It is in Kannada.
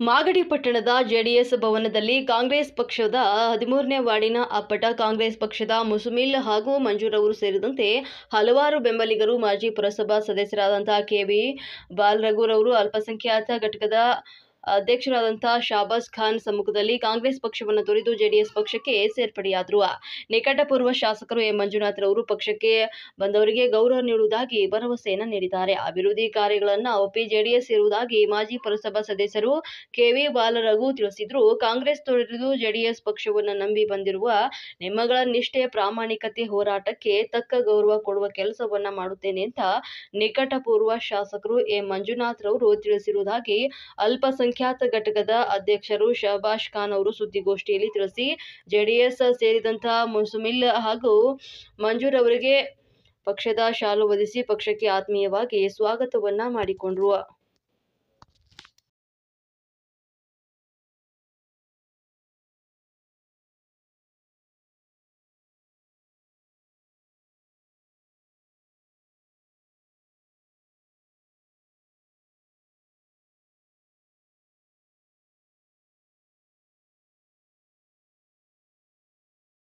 ಮಾಗಡಿ ಪಟ್ಟಣದ ಜೆಡಿಎಸ್ ಭವನದಲ್ಲಿ ಕಾಂಗ್ರೆಸ್ ಪಕ್ಷದ 13ನೇ ವಾರ್ಡಿನ ಅಪ್ಪಟ ಕಾಂಗ್ರೆಸ್ ಪಕ್ಷದ ಮುಸುಮಿಲ್ ಹಾಗೂ ಮಂಜೂರವರು ಸೇರಿದಂತೆ ಹಲವಾರು ಬೆಂಬಲಿಗರು ಮಾಜಿ ಪುರಸಭಾ ಸದಸ್ಯರಾದಂತಹ ಕೆವಿ ಬಾಲರಘುರವರು ಅಲ್ಪಸಂಖ್ಯಾತ ಘಟಕದ ಅಧ್ಯಕ್ಷರಾದಂತಹ ಶಾಬಾಜ್ ಖಾನ್ ಸಮ್ಮುಖದಲ್ಲಿ ಕಾಂಗ್ರೆಸ್ ಪಕ್ಷವನ್ನು ತೊರೆದು ಜೆಡಿಎಸ್ ಪಕ್ಷಕ್ಕೆ ಸೇರ್ಪಡೆಯಾದರು. ನಿಕಟಪೂರ್ವ ಶಾಸಕರು ಎಂ ಮಂಜುನಾಥ್ರವರು ಪಕ್ಷಕ್ಕೆ ಬಂದವರಿಗೆ ಗೌರವ ನೀಡುವುದಾಗಿ ಭರವಸೆಯನ್ನು ನೀಡಿದ್ದಾರೆ. ಅಭಿವೃದ್ಧಿ ಕಾರ್ಯಗಳನ್ನು ಒಪ್ಪಿ ಜೆಡಿಎಸ್ ಸೇರುವುದಾಗಿ ಮಾಜಿ ಪುರಸಭಾ ಸದಸ್ಯರು ಕೆವಿ ಬಾಲರಘು ತಿಳಿಸಿದರು. ಕಾಂಗ್ರೆಸ್ ತೊರೆದು ಜೆಡಿಎಸ್ ಪಕ್ಷವನ್ನು ನಂಬಿ ಬಂದಿರುವ ನಿಮ್ಮಗಳ ನಿಷ್ಠೆ, ಪ್ರಾಮಾಣಿಕತೆ, ಹೋರಾಟಕ್ಕೆ ತಕ್ಕ ಗೌರವ ಕೊಡುವ ಕೆಲಸವನ್ನ ಮಾಡುತ್ತೇನೆ ಅಂತ ನಿಕಟಪೂರ್ವ ಶಾಸಕರು ಎಂ ಮಂಜುನಾಥ್ರವರು ತಿಳಿಸಿರುವುದಾಗಿ ಅಲ್ಪಸಂಖ್ಯಾತ ಘಟಕದ ಅಧ್ಯಕ್ಷರು ಶಹಬಾಜ್ ಖಾನ್ ಅವರು ಸುದ್ದಿಗೋಷ್ಠಿಯಲ್ಲಿ ತಿಳಿಸಿ, ಜೆಡಿಎಸ್ ಸೇರಿದಂತಹ ಮುಸುಮಿಲ್ ಹಾಗೂ ಮಂಜೂರ್ ಅವರಿಗೆ ಪಕ್ಷದ ಶಾಲು ಹೊದಿಸಿ ಪಕ್ಷಕ್ಕೆ ಆತ್ಮೀಯವಾಗಿ ಸ್ವಾಗತವನ್ನ ಮಾಡಿಕೊಂಡರು.